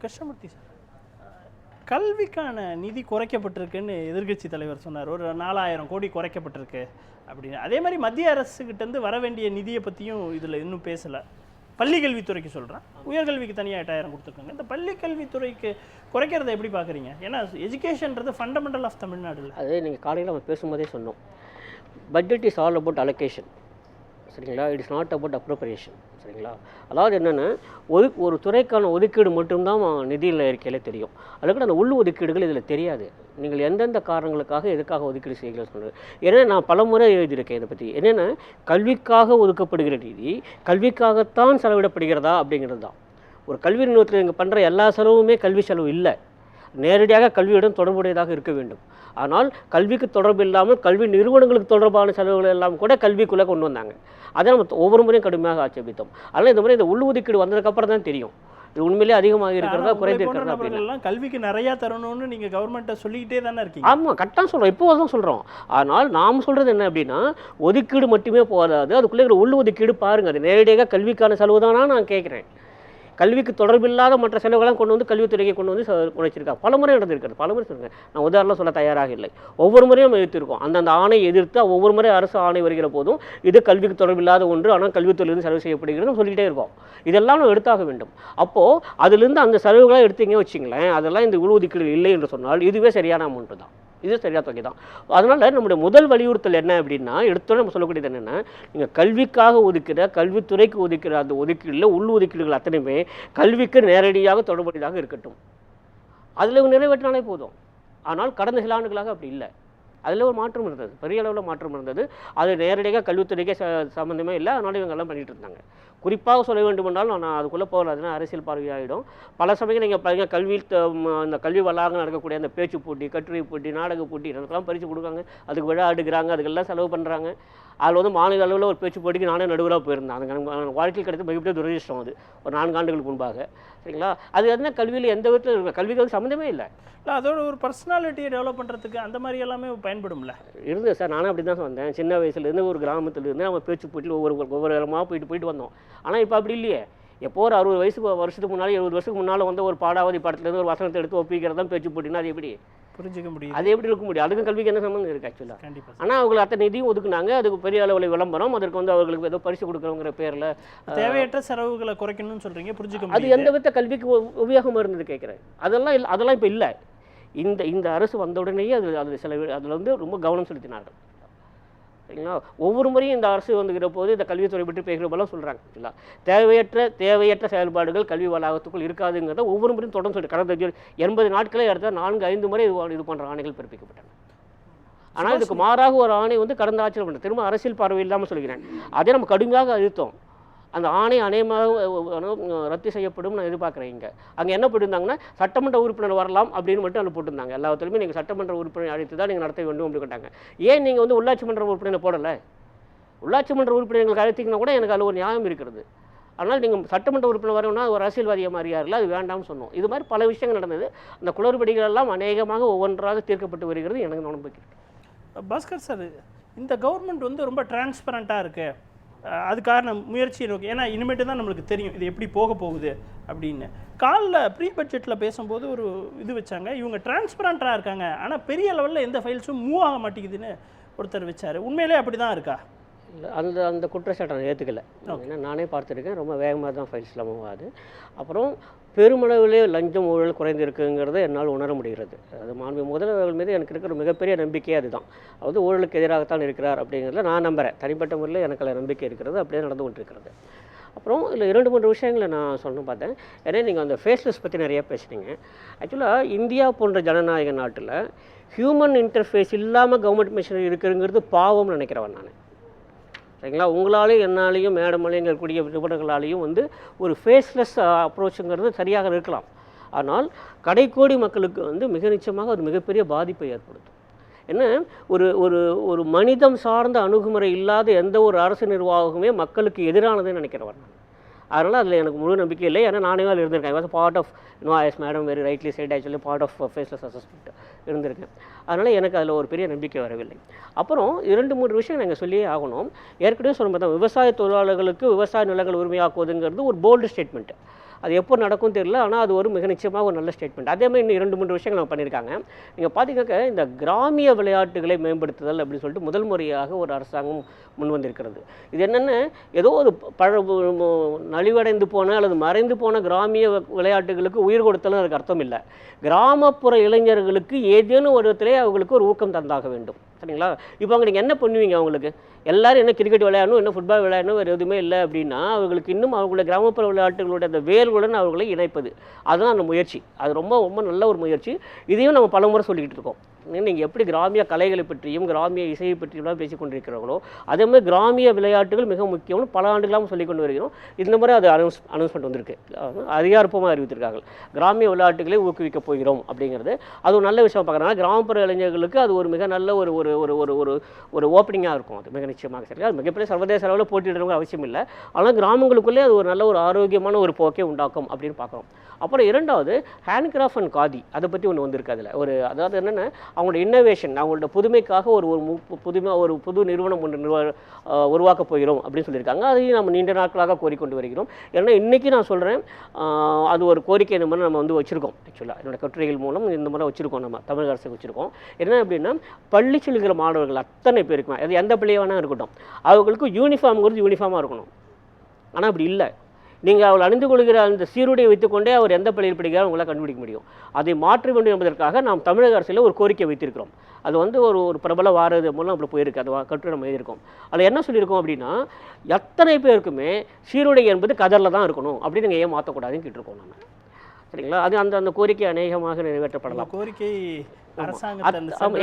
Krishnamurthy sir, கல்விக்கான நிதி குறைக்கப்பட்டிருக்குன்னு எதிர்க்கட்சி தலைவர் சொன்னார். ஒரு 4000 கோடி குறைக்கப்பட்டிருக்கு அப்படின்னு. அதே மாதிரி மத்திய அரசுகிட்டேருந்து வர வேண்டிய நிதியை பற்றியும் இதில் இன்னும் பேசலை. பள்ளி கல்வித்துறைக்கு சொல்கிறேன், உயர்கல்விக்கு தனியாக 8000 கொடுத்துருக்காங்க. இந்த பள்ளி கல்வித்துறைக்கு குறைக்கிறத எப்படி பார்க்குறீங்க? ஏன்னா எஜுகேஷன்றது ஃபண்டமெண்டல் ஆஃப் தமிழ்நாடு இல்லை. அது நீங்கள் காலையில் நம்ம பேசும்போதே சொன்னோம், budget is all about allocation, சரிங்களா? It is not about appropriation, சரிங்களா? அதாவது என்னென்னா ஒரு துறைக்கான ஒதுக்கீடு மட்டும்தான் நிதியில் இருக்கையில் தெரியும். அதுக்கு அந்த உள் ஒதுக்கீடுகள் இதில் தெரியாது. நீங்கள் எந்தெந்த காரணங்களுக்காக எதுக்காக ஒதுக்கீடு செய்யலாம் சொல்கிறது. ஏன்னா நான் பல முறை எழுதியிருக்கேன் இதை பற்றி. என்னென்னா கல்விக்காக ஒதுக்கப்படுகிற நிதி கல்விக்காகத்தான் செலவிடப்படுகிறதா அப்படிங்கிறது தான். ஒரு கல்வி நிறுவனத்தில் இங்கே பண்ணுற எல்லா செலவுமே கல்வி செலவு இல்லை, நேரடியாக கல்வியுடன் தொடர்புடையதாக இருக்க வேண்டும். ஆனால் கல்விக்கு தொடர்பு இல்லாமல் கல்வி நிறுவனங்களுக்கு தொடர்பான செலவுகள் எல்லாம் கூட கல்விக்குள்ளே கொண்டு வந்தாங்க. அதை நம்ம ஒவ்வொரு முறையும் கடுமையாக ஆட்சேபித்தோம். அதனால் இந்த முறை இந்த உள் ஒதுக்கீடு வந்ததுக்கப்புறம் தான் தெரியும் இது உண்மையிலே அதிகமாக இருக்கிறதா குறைந்து இருக்கிறதா அப்படின்னா. கல்விக்கு நிறையா தரணும்னு நீங்கள் கவர்மெண்ட்டை சொல்லிக்கிட்டே தானே இருக்கீங்க. ஆமாம், கரெக்டாக சொல்கிறோம், இப்போ தான் சொல்கிறோம். ஆனால் நாம் சொல்கிறது என்ன அப்படின்னா ஒதுக்கீடு மட்டுமே போதாது, அதுக்குள்ளே இருக்கிற உள் ஒதுக்கீடு பாருங்கள். அது நேரடியாக கல்விக்கான செலவு தானா நான் கேட்குறேன். கல்விக்கு தொடர்பில்லாத மற்ற செலவுகளாம் கொண்டு வந்து கல்வித்துறையை கொண்டு வந்து உழைச்சிருக்காங்க. பல முறை நடந்திருக்கிறது, பல முறை சொல்லுங்கள். நான் உதாரணம் சொல்ல தயாராக இல்லை. ஒவ்வொரு முறையும் நம்ம எதிர்த்திருக்கோம். அந்தந்த ஆணை எதிர்த்து ஒவ்வொரு முறை அரசு ஆணை வருகிற போதும் இது கல்விக்கு தொடர்பில்லாத ஒன்று, ஆனால் கல்வித்துறையிலிருந்து செலவு செய்யப்படுகிறது சொல்லிகிட்டே இருக்கோம். இதெல்லாம் நம்ம எடுத்தாக வேண்டும். அப்போது அதிலிருந்து அந்த செலவுகளாக எடுத்தீங்க வச்சிங்களேன், அதெல்லாம் இந்த உள் ஒதுக்கீடு இல்லை என்று சொன்னால் இதுவே சரியான அமௌண்ட்டு தான், இது சரியாக தொகை தான். அதனால் நம்முடைய முதல் வலியுறுத்தல் என்ன அப்படின்னா, எடுத்தோட நம்ம சொல்லக்கூடியது என்னென்னா, நீங்கள் கல்விக்காக ஒதுக்கிற கல்வித்துறைக்கு ஒதுக்கிற அந்த ஒதுக்கீடில் உள் ஒதுக்கீடுகள் அத்தனையுமே கல்விக்கு நேரடியாக தொடர்புடையதாக இருக்கட்டும். அதில் நிறைவேற்றினாலே போதும். ஆனால் கடந்த சில ஆண்டுகளாக அப்படி இல்லை. அதில் ஒரு மாற்றம் இருந்தது, பெரிய அளவில் மாற்றம் இருந்தது. அது நேரடியாக கல்வித்துறைக்கே சம்மந்தமே இல்லை. அதனால இவங்கெல்லாம் பண்ணிகிட்டு இருந்தாங்க. குறிப்பாக சொல்ல வேண்டுமென்றால் நான் அதுக்குள்ளே போகலாதுன்னா அரசியல் பார்வையாகிடும். பல சமயம் நீங்கள் பாருங்கள், அந்த கல்வி வளாகம் நடக்கக்கூடிய அந்த பேச்சு போட்டி, கட்டுரை போட்டி, நாடக போட்டி எனக்கெல்லாம் பரிசு கொடுக்காங்க, அதுக்கு விழா எடுக்கிறாங்க, அதுக்கெல்லாம் செலவு பண்ணுறாங்க. அதில் வந்து மாநில அளவில் ஒரு பேச்சு போட்டிக்கு நானே நடுவராக போயிருந்தேன். அந்த வாழ்க்கையில் கிடைத்த மிகப்பெரிய துரதிர்ஷ்டம் அது, ஒரு 4 ஆண்டுகளுக்கு முன்பாக, சரிங்களா? அது வந்து கல்வியில் எந்த விதத்தில் இருக்கிற கல்விக்கு வந்து சம்மந்தமே இல்லை. இல்லை, அதோட ஒரு பர்சனாலிட்டியை டெவலப் பண்ணுறதுக்கு அந்த மாதிரி எல்லாமே பயன்படும்ல இருந்தது சார். நானும் அப்படி தான் வந்தேன். சின்ன வயசுலேருந்து ஒரு கிராமத்துலேருந்து நம்ம பேச்சு போட்டியில் ஒவ்வொரு இடமாக போயிட்டு வந்தோம். ஆனால் இப்போ அப்படி இல்லையே. எப்போ ஒரு 60 வருஷத்துக்கு முன்னாடி 70 வருஷத்துக்கு முன்னால் வந்து ஒரு பாடாவதி படத்துலேருந்து ஒரு வசனத்தை எடுத்து ஒப்பிக்கிறது தான் பேச்சு போட்டினா அது எப்படி புரிஞ்சிக்க முடியும்? அது எப்படி இருக்க முடியும்? அதுக்கும் கல்விக்கு என்ன சம்மந்தம் இருக்குது ஆக்சுவலாக? கண்டிப்பாக. ஆனால் அவங்களுக்கு அத்தனை நிதியும் ஒதுக்குனாங்க. அதுக்கு பெரிய அளவில் விளம்பரம், அதற்கு வந்து அவர்களுக்கு ஏதோ பரிசு கொடுக்குறவங்கிற பேரில் தேவையற்ற செலவுகளை குறைக்கணும்னு சொல்கிறீங்க, புரிஞ்சுக்க. அது எந்த வித கல்விக்கு உபயோகமாக இருந்தது கேட்குறேன். அதெல்லாம் இப்போ இல்லை. இந்த அரசு வந்த உடனேயே அதில் வந்து ரொம்ப கவனம் செலுத்தினார்கள், சரிங்களா? ஒவ்வொரு முறையும் இந்த அரசு வந்துக்கிற போது இந்த கல்வித்துறை பற்றி பேசுகிறப்பெல்லாம் சொல்கிறாங்க, இல்லை தேவையற்ற செயல்பாடுகள் கல்வி வளாகத்துக்குள் இருக்காதுங்கிறத ஒவ்வொரு முறையும் தொடர்ந்து சொல்லி கடந்த 80 நாட்களே எடுத்தால் 4-5 முறை இது போன்ற ஆணைகள் பிறப்பிக்கப்பட்டன. ஆனால் இதுக்கு மாறாக ஒரு ஆணை வந்து கடந்த ஆட்சியில் பண்ண, திரும்ப அரசியல் பார்வை இல்லாமல் சொல்கிறேன், அதை நம்ம கடுமையாக அழுத்தோம். அந்த ஆணை அநேகமாக ரத்து செய்யப்படும் நான் எதிர்பார்க்குறேன். அங்கே என்ன போட்டிருந்தாங்கன்னா சட்டமன்ற உறுப்பினர் வரலாம் அப்படின்னு மட்டும் அதில் போட்டிருந்தாங்க. எல்லாத்துலையுமே நீங்கள் சட்டமன்ற உறுப்பினர் அழைத்து தான் நீங்கள் நடத்த வேண்டும் அப்படின்னு கேட்டாங்க. ஏன் நீங்கள் வந்து உள்ளாட்சி மன்ற உறுப்பினர் போடலை? உள்ளாட்சி மன்ற உறுப்பினர்களுக்கு அழைத்திங்கன்னா கூட எனக்கு அதில் ஒரு நியாயம் இருக்கிறது. அதனால் நீங்கள் சட்டமன்ற உறுப்பினர் வரணும்னா ஒரு அரசியல்வாதியை மாதிரியாரில் அது வேண்டாம்னு சொன்னோம். இது மாதிரி பல விஷயங்கள் நடந்தது. அந்த குளறுபடிகள் எல்லாம் அநேகமாக ஒவ்வொன்றாக தீர்க்கப்பட்டு வருகிறது. எனக்கு நம்பிக்கை. பாஸ்கர் சார், இந்த கவர்மெண்ட் வந்து ரொம்ப டிரான்ஸ்பரண்ட்டாக இருக்குது, அது காரணம் முயற்சி நோக்கி. ஏன்னா இனிமேட்டு தான் நம்மளுக்கு தெரியும் இது எப்படி போக போகுது அப்படின்னு. காலில் ப்ரீ பட்ஜெட்டில் பேசும்போது ஒரு இது வச்சாங்க, இவங்க டிரான்ஸ்பரண்ட்டாக இருக்காங்க ஆனால் பெரிய லெவலில் எந்த ஃபைல்ஸும் மூவ் ஆக மாட்டேங்குதுன்னு ஒருத்தர் வச்சார். உண்மையிலே அப்படி தான் இருக்கா? அந்த குற்றச்சாட்டை நான் ஏற்றுக்கலை. ஏன்னா நானே பார்த்துருக்கேன், ரொம்ப வேகமாக தான் ஃபைல்ஸ்லாம் மூவ் ஆகுது. அப்புறம் பெருமளவிலே லஞ்சம் ஊழல் குறைந்திருக்குங்கிறத என்னால் உணர முடிகிறது. அது மாண்பு முதல்வர்கள் மீது எனக்கு இருக்கிற மிகப்பெரிய நம்பிக்கையே அதுதான். அதாவது ஊழலுக்கு எதிராகத்தான் இருக்கிறார் அப்படிங்கிறத நான் நம்புகிறேன். தனிப்பட்ட முறையில் எனக்கு அதில் நம்பிக்கை இருக்கிறது, அப்படியே நடந்து கொண்டிருக்கிறது. அப்புறம் இதில் 2-3 விஷயங்களை நான் சொல்லணும் பார்த்தேன். ஏன்னா நீங்கள் அந்த ஃபேஸ்லெஸ் பற்றி நிறையா பேசுனீங்க. ஆக்சுவலாக இந்தியா போன்ற ஜனநாயக நாட்டில் ஹியூமன் இன்டர்ஃபேஸ் இல்லாமல் கவர்மெண்ட் மிஷினரி இருக்குங்கிறது பாவம்னு நினைக்கிறவன் நான், சரிங்களா? உங்களாலேயும் என்னாலேயும் மேடமாலேயும் இருக்கக்கூடிய நிபுணர்களாலேயும் வந்து ஒரு ஃபேஸ்லெஸ் அப்ரோச்சுங்கிறது சரியாக இருக்கலாம். ஆனால் கடைக்கோடி மக்களுக்கு வந்து மிக நிச்சயமாக அது மிகப்பெரிய பாதிப்பை ஏற்படுத்தும். என்ன ஒரு மனிதம் சார்ந்த அணுகுமுறை இல்லாத எந்த ஒரு அரசு நிர்வாகமே மக்களுக்கு எதிரானதுன்னு நினைக்கிறவன் நான். அதனால் அதில் எனக்கு முழு நம்பிக்கை இல்லை. ஏன்னா நானே அதில் இருந்திருக்கேன். Was part of as madam very rightly said actually part of faceless assessment இருந்திருக்கேன். அதனால் எனக்கு அதில் ஒரு பெரிய நம்பிக்கை வரவில்லை. அப்புறம் 2-3 விஷயம் நாங்கள் சொல்லியே ஆகணும். ஏற்கனவே சொல்ல பார்த்தா விவசாய தொழிலாளர்களுக்கு விவசாய நிலங்கள் உரிமையாக்குவதுங்கிறது ஒரு போல்டு ஸ்டேட்மெண்ட்டு. அது எப்போ நடக்கும் தெரியல. ஆனால் அது ஒரு மிக நிச்சயமாக ஒரு நல்ல ஸ்டேட்மெண்ட். அதே மாதிரி இன்னும் 2-3 விஷயங்கள் அவங்க பண்ணியிருக்காங்க. நீங்கள் பார்த்தீங்கன்னாக்க இந்த கிராமிய விளையாட்டுகளை மேம்படுத்துதல் அப்படின்னு சொல்லிட்டு முதல் முறையாக ஒரு அரசாங்கம் முன் வந்திருக்கிறது. இது என்னென்ன, ஏதோ ஒரு நலிவடைந்து போன அல்லது மறைந்து போன கிராமிய விளையாட்டுகளுக்கு உயிர் கொடுத்தலும் அதுக்கு அர்த்தம் இல்லை. கிராமப்புற இளைஞர்களுக்கு ஏதேனும் ஒரு இடத்துல அவங்களுக்கு ஒரு ஊக்கம் தந்தாக வேண்டும். சரிங்களா? இப்போ அவங்க நீங்கள் என்ன பண்ணுவீங்க? அவங்களுக்கு எல்லாரும் என்ன கிரிக்கெட் விளையாடணும், என்ன ஃபுட்பால் விளையாடணும், வேறு எதுவுமே இல்லை அப்படின்னா அவங்களுக்கு இன்னும் அவங்களுடைய கிராமப்புற விளையாட்டுகளுடைய அந்த வேர்களுடன் அவர்களை இணைப்பது, அதுதான் அந்த முயற்சி. அது ரொம்ப ரொம்ப நல்ல ஒரு முயற்சி. இதையும் நம்ம பலமுறை சொல்லிக்கிட்டு இருக்கோம். நீங்கள் எப்படி கிராமிய கலைகளை பற்றியும் கிராமிய இசையை பற்றியும் பேசிக் கொண்டிருக்கிறார்களோ அதே மாதிரி கிராமிய விளையாட்டுகள் மிக முக்கியம்னு பல ஆண்டுகளாக சொல்லிக் கொண்டு வருகிறோம். இந்த முறை அது அனௌன்ஸ்மெண்ட் வந்திருக்கு, அதிகாரப்பூர்வமாக அறிவித்திருக்காங்க. கிராமிய விளையாட்டுகளை ஊக்குவிக்கப் போகிறோம் அப்படிங்கிறது அது ஒரு நல்ல விஷயம் பார்க்குறாங்க. கிராமப்புற இளைஞர்களுக்கு அது ஒரு மிக நல்ல ஒரு ஒரு ஒரு ஒரு ஒரு ஒரு ஓப்பனிங்காக இருக்கும். அது மிக நிச்சயமாக சரி. அது மிகப்பெரிய சர்வதேச அளவில் போட்டியிடணுங்கிற அவசியம் இல்லை. ஆனால் கிராமங்களுக்குள்ளே அது ஒரு நல்ல ஒரு ஆரோக்கியமான ஒரு போக்கை உண்டாக்கும் அப்படின்னு பார்க்குறோம். அப்புறம் இரண்டாவது ஹேண்ட்கிராஃப்ட் அண்ட் காதி, அதை பற்றி ஒன்று வந்திருக்கு. அதில் ஒரு அதாவது என்னென்ன, அவங்களோட இன்னோவேஷன், அவங்களோட புதுமைக்காக ஒரு புது நிறுவனம் ஒன்று உருவாக்கப் போகிறோம் அப்படின்னு சொல்லியிருக்காங்க. அதையும் நம்ம நீண்ட நாட்களாக கோரிக்கொண்டு வருகிறோம். ஏன்னா இன்றைக்கி நான் சொல்கிறேன், அது ஒரு கோரிக்கை இந்த மாதிரி நம்ம வச்சுருக்கோம். ஆக்சுவலாக என்னோடய கட்டுரைகள் மூலம் இந்த மாதிரி வச்சுருக்கோம், நம்ம தமிழக அரசுக்கு வச்சுருக்கோம். என்ன அப்படின்னா, பள்ளி செல்கிற மாணவர்கள் அத்தனை பேருக்குமே, அது எந்த பள்ளியாக வேணால் இருக்கட்டும், அவங்களுக்கு யூனிஃபார்ம்ங்கிறது யூனிஃபார்மாக இருக்கணும். ஆனால் அப்படி இல்லை. நீங்கள் அவள் அணிந்து கொள்கிற அந்த சீருடையை வைத்துக்கொண்டே அவர் எந்த பள்ளியில் படிக்கிறார் உங்களால் கண்டுபிடிக்க முடியும். அதை மாற்ற வேண்டும் என்பதற்காக நாம் தமிழக அரசில் ஒரு கோரிக்கை வைத்திருக்கிறோம். அது ஒரு பிரபல வாரது மூலம் அப்படி போயிருக்கு. அது கட்டுரை நம்ம எழுதியிருக்கோம். அதில் என்ன சொல்லியிருக்கோம் அப்படின்னா, எத்தனை பேருக்குமே சீருடை என்பது கதரில் தான் இருக்கணும் அப்படின்னு நீங்கள் ஏன் மாற்றக்கூடாதுன்னு கேட்டிருக்கோம் நம்ம. சரிங்களா? அது அந்த கோரிக்கை அநேகமாக நிறைவேற்றப்படலாம். கோரிக்கை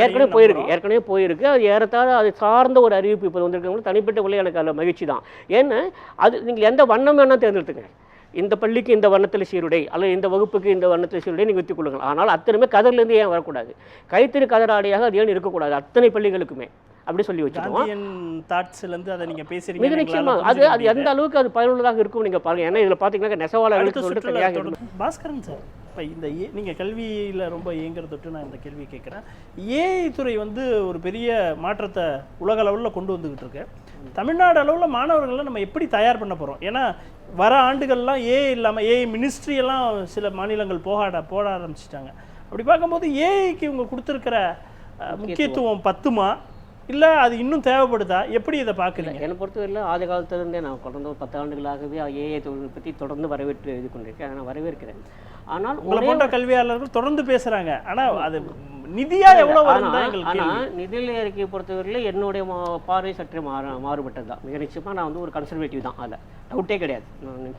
ஏற்கனவே போயிருக்கு. அது ஏறத்தாழ அது சார்ந்த ஒரு அறிவிப்பு இப்போ வந்திருக்கவங்க தனிப்பட்ட உள்ள எனக்கு அதில் மகிழ்ச்சி தான். ஏன்னா அது நீங்கள் எந்த வண்ணம் வேணால் தேர்ந்தெடுத்துங்க. இந்த பள்ளிக்கு இந்த வண்ணத்தில் சீருடை, அல்லது இந்த வகுப்புக்கு இந்த வண்ணத்தில் சீருடை நீங்கள் வைத்துக் கொள்ளுங்கள். ஆனால் அத்தனையுமே கதர்லேருந்து ஏன் வரக்கூடாது? கைத்தறி கதர் ஆடையாக அது ஏன் இருக்கக்கூடாது? அத்தனை பள்ளிகளுக்குமே அப்படி சொல்லி வச்சுருக்கோம். மிக நிச்சயமாக அது எந்த அளவுக்கு அது பயனுள்ளதாக இருக்கும் நீங்கள் பாருங்கள். ஏன்னா இதில் பார்த்தீங்கன்னா நெசவாளர்களுக்கு சொல்லிட்டு கிடையாது. பாஸ்கரன் சார், இப்போ இந்த நீங்கள் கல்வியில் ரொம்ப இயங்குறது தொட்டு நான் இந்த கேள்வி கேட்குறேன். ஏஐ துறை ஒரு பெரிய மாற்றத்தை உலக அளவில் கொண்டு வந்துக்கிட்டு இருக்கு. தமிழ்நாடு அளவில் மாணவர்கள்லாம் நம்ம எப்படி தயார் பண்ண போகிறோம்? ஏன்னா வர ஆண்டுகள்லாம் ஏஐ இல்லாமல் ஏஐ மினிஸ்ட்ரியெல்லாம் சில மாநிலங்கள் போட ஆரம்பிச்சிட்டாங்க. அப்படி பார்க்கும்போது ஏஐக்கு இவங்க கொடுத்துருக்கிற முக்கியத்துவம் பத்துமா, இல்லை அது இன்னும் தேவைப்படுதா? எப்படி இதை பார்க்குறீங்க? என்னை பொறுத்தவரையில் ஆதி காலத்திலிருந்தே நான் தொடர்ந்து ஒரு 10 ஆண்டுகளாகவே ஏஐ தொழில்நுட்பத்தை தொடர்ந்து வரவேற்று இது கொண்டிருக்கேன். நான் வரவேற்கிறேன். ஆனால் உங்களை போன்ற கல்வியாளர்கள் தொடர்ந்து பேசுகிறாங்க. ஆனால் அது நிதியாக எவ்வளோ வரும்? ஆனால் நிதி அறிக்கையை பொறுத்தவரையில் என்னுடைய பார்வை சற்று மாறுபட்டது தான். மிக நிச்சயமாக நான் ஒரு கன்சர்வேட்டிவ் தான், அதில் டவுட்டே கிடையாது.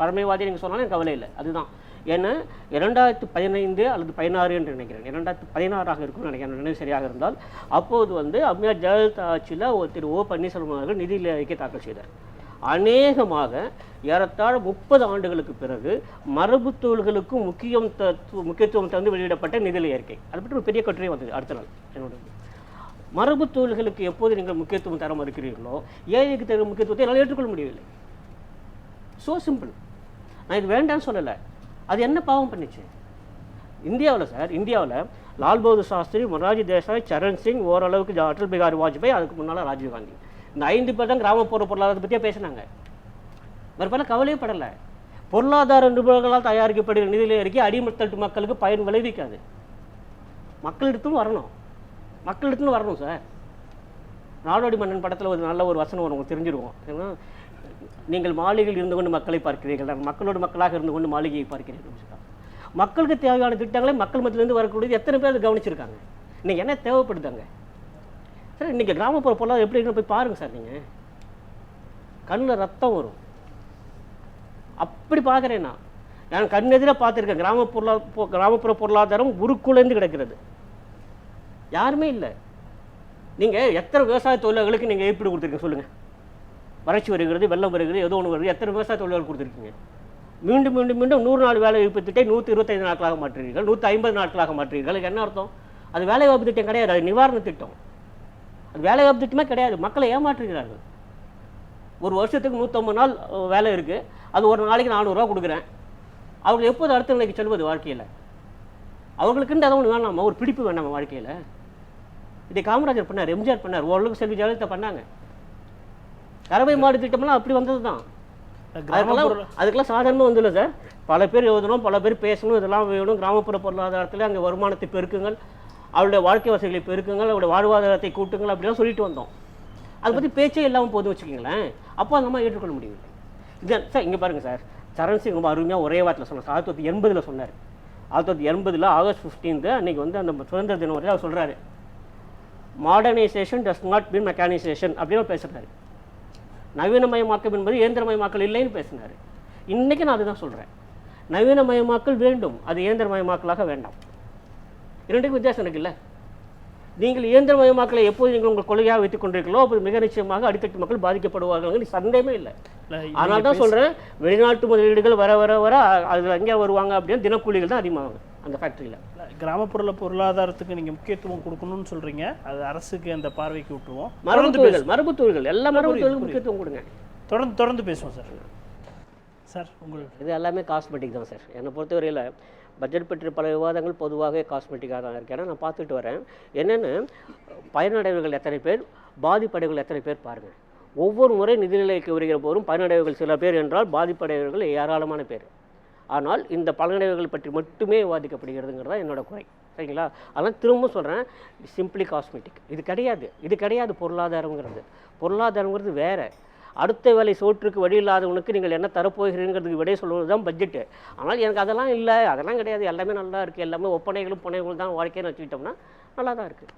பழமைவாதி நீங்கள் சொன்னாலும் எனக்கு கவலை இல்லை. அதுதான். ஏன்னா 2015 அல்லது 16 என்று நினைக்கிறேன், 2016 இருக்கும்னு நினைக்கிறேன், நினைவு சரியாக இருந்தால். அப்போது அம்மையார் ஜெயலலிதா ஆட்சியில் திரு ஓ பன்னீர்செல்வம் அவர்கள் நிதி அறிக்கை தாக்கல் செய்தார். அநேகமாக ஏறத்தாழ 30 ஆண்டுகளுக்கு பிறகு மரபுத்தொழில்களுக்கு முக்கியத்துவம் தந்து வெளியிடப்பட்ட நிதி அறிக்கை. அதை பற்றி ஒரு பெரிய கட்டுரை வந்தது அடுத்த நாள். என்னோட மரபுத்தொழில்களுக்கு எப்போது நீங்கள் முக்கியத்துவம் தர மறுக்கிறீர்களோ ஏழைக்கு தர முக்கியத்துவத்தை என்னால் ஏற்றுக்கொள்ள முடியவில்லை. So simple. நான் இது வேண்டான்னு சொல்லலை. அது என்ன பாவம் பண்ணிச்சு இந்தியாவில் சார்? இந்தியாவில் லால் பகதூர் சாஸ்திரி, மொரார்ஜி தேசாய், சரண் சிங், ஓரளவுக்கு அடல் பிகாரி வாஜ்பாய், அதுக்கு முன்னால் ராஜீவ்காந்தி, இந்த 5 பேர் தான் கிராமப்புற பொருளாதாரத்தை பற்றியே பேசினாங்க. வேறு பேர் கவலையே படலை. பொருளாதார நிபுணர்களால் தயாரிக்கப்படுகிற நிதி அறிக்கை அடிமட்டத்து மக்களுக்கு பயன் விளைவிக்காது. மக்களிடத்தும் வரணும் சார். நாடோடி மன்னன் படத்தில் ஒரு நல்ல ஒரு வசனம் உங்களுக்கு தெரிஞ்சிருக்கும். ஏன்னா, நீங்கள் மாளிகையில் இருந்து கொண்டு மக்களை பார்க்கிறீர்கள், மக்களோடு மக்களாக இருந்து கொண்டு மாளிகையை பார்க்கிறீர்கள். மக்களுக்கு தேவையான திட்டங்களை மக்கள் மத்தியிலிருந்து வரக்கூடியது எத்தனை பேர் அதை கவனிச்சிருக்காங்க? இன்னைக்கு என்ன தேவைப்படுதாங்க சார்? இன்றைக்கி கிராமப்புற பொருளாதாரம் எப்படி இருக்குன்னு போய் பாருங்கள் சார். நீங்கள் கண்ணில் ரத்தம் வரும். அப்படி பார்க்குறேன்னா நான் கண்ணெதிராக பார்த்துருக்கேன். கிராமப்புற பொருளாதாரம் உருக்குலைந்து கிடக்கிறது. யாருமே இல்லை. நீங்கள் எத்தனை விவசாய தொழிலாளர்களுக்கு நீங்கள் எப்படி கொடுத்துருக்கீங்க சொல்லுங்கள்? வறட்சி வருகிறது, வெள்ளம் வருகிறது, ஏதோ ஒன்று வருது, எத்தனை விவசாய தொழிலாளர்கள் கொடுத்துருக்கீங்க? மீண்டும் 100 நாள் வேலை வாய்ப்பு திட்டம் 125 நாட்களாக மாற்றுவீர்கள், 150 நாட்களாக மாற்றுவீர்கள். என்ன அர்த்தம்? அது வேலை வாய்ப்பு திட்டம் கிடையாது, அது நிவாரண திட்டம். அது வேலை வாய்ப்பு திட்டமே கிடையாது. மக்களை ஏமாற்றுகிறார்கள். ஒரு வருஷத்துக்கு 150 நாள் வேலை இருக்குது, அது ஒரு நாளைக்கு 400 ரூபா கொடுக்குறேன். அவர்கள் எப்போது அடுத்த நிலைக்கு செல்வது வாழ்க்கையில்? அவர்களுக்குன்னு அதை ஒன்று வேணாமா? ஒரு பிடிப்பு வேணாமா வாழ்க்கையில்? இதை காமராஜர் பண்ணார், எம்ஜிஆர் பண்ணார், ஓரளவுக்கு செல்வி ஜெயலலிதா பண்ணாங்க. கறவை மாடு திட்டம்லாம் அப்படி வந்தது தான். அதுக்கெல்லாம் சாதாரணமாக வந்துள்ள சார். பல பேர் எழுதணும், பல பேர் பேசணும், இதெல்லாம் வேணும். கிராமப்புற பொருளாதாரத்தில் அங்கே வருமானத்தை பெருக்குங்கள், அவருடைய வாழ்க்கை வசதிகளை பெருக்குங்கள், அவருடைய வாழ்வாதாரத்தை கூட்டுங்கள் அப்படிலாம் சொல்லிட்டு வந்தோம். அதை பற்றி பேச்சே இல்லாமல் போதும் வச்சுக்கிங்களேன். அப்போ அந்த மாதிரி ஏற்றுக்கொள்ள முடியவில்லை. இது சார் இங்கே பாருங்கள் சார், சரண் சிங் ரொம்ப அருமையாக ஒரே வாரத்தில் சொன்னார். 1980 சொன்னார். 1980 ஆகஸ்ட் 15 அன்றைக்கி வந்து அந்த சுதந்திர தினம் வரையும் அவர் சொல்கிறாரு, modernisation does not mean mechanisation அப்படின்னு பேசுகிறாரு. நவீனமயமாக்கம் என்பது இயந்திரமயமாக்கல் இல்லைன்னு பேசினார். இன்றைக்கி நான் அதுதான் சொல்கிறேன். நவீனமயமாக்கல் வேண்டும், அது இயந்திரமயமாக்கலாக வேண்டாம். இரண்டுக்கும் வித்தியாசம் இருக்குல்ல. நீங்கள் இயந்திரமயமாக்கலை எப்போது நீங்கள் உங்கள் கொள்கையாக வைத்துக் கொண்டிருக்கீங்களோ அப்போது மிக நிச்சயமாக அடித்தட்டு மக்கள் பாதிக்கப்படுவார்கள், சந்தேகமே இல்லை. அதனால தான் சொல்கிறேன், வெளிநாட்டு முதலீடுகள் வர வர வர அதில் எங்கே வருவாங்க அப்படின்னா தினக்கூலிகள் தான் அதிகமாகும் அந்த ஃபேக்ட்ரியில். கிராமப்புற பொருளாதாரத்துக்கு நீங்கள் முக்கியத்துவம் கொடுக்கணும்னு சொல்கிறீங்க, அது அரசுக்கு அந்த பார்வைக்கு விட்டுருவோம். மரபுத்தொழில்கள் எல்லா மரபுத்தொழிலுக்கும் முக்கியத்துவம் கொடுங்க. தொடர்ந்து பேசுவோம் சார். சார் உங்களுக்கு இது எல்லாமே காஸ்மெட்டிக் தான் சார். என்னை பொறுத்தவரையில் பட்ஜெட் பற்றி பல விவாதங்கள் பொதுவாக காஸ்மெட்டிக்காக தான் இருக்கு. ஏன்னா நான் பார்த்துட்டு வரேன் என்னென்னு, பயனடைவர்கள் எத்தனை பேர், பாதிப்படைவர்கள் எத்தனை பேர் பாருங்கள். ஒவ்வொரு முறை நிதிநிலைக்கு வருகிற போதும் பயனடைவர்கள் சில பேர் என்றால் பாதிப்படைவர்கள் ஏராளமான பேர். ஆனால் இந்த பலனடைவுகள் பற்றி மட்டுமே விவாதிக்கப்படுகிறதுங்கிறது தான் என்னோட குறை. சரிங்களா? அதனால் திரும்ப சொல்கிறேன், சிம்பிளி காஸ்மெட்டிக் இது கிடையாது பொருளாதாரங்கிறது வேறு. அடுத்த வேலை சோற்றுக்கு வழி இல்லாதவனுக்கு நீங்கள் என்ன தரப்போகிறீங்கிறதுக்கு விடைய சொல்வது தான் பட்ஜெட்டு. ஆனால் எனக்கு அதெல்லாம் இல்லை, அதெல்லாம் கிடையாது, எல்லாமே நல்லா இருக்குது, எல்லாமே ஒப்பனைகளும் புனைகளும் தான் வாழ்க்கைன்னு வச்சுக்கிட்டோம்னா நல்லா தான் இருக்குது.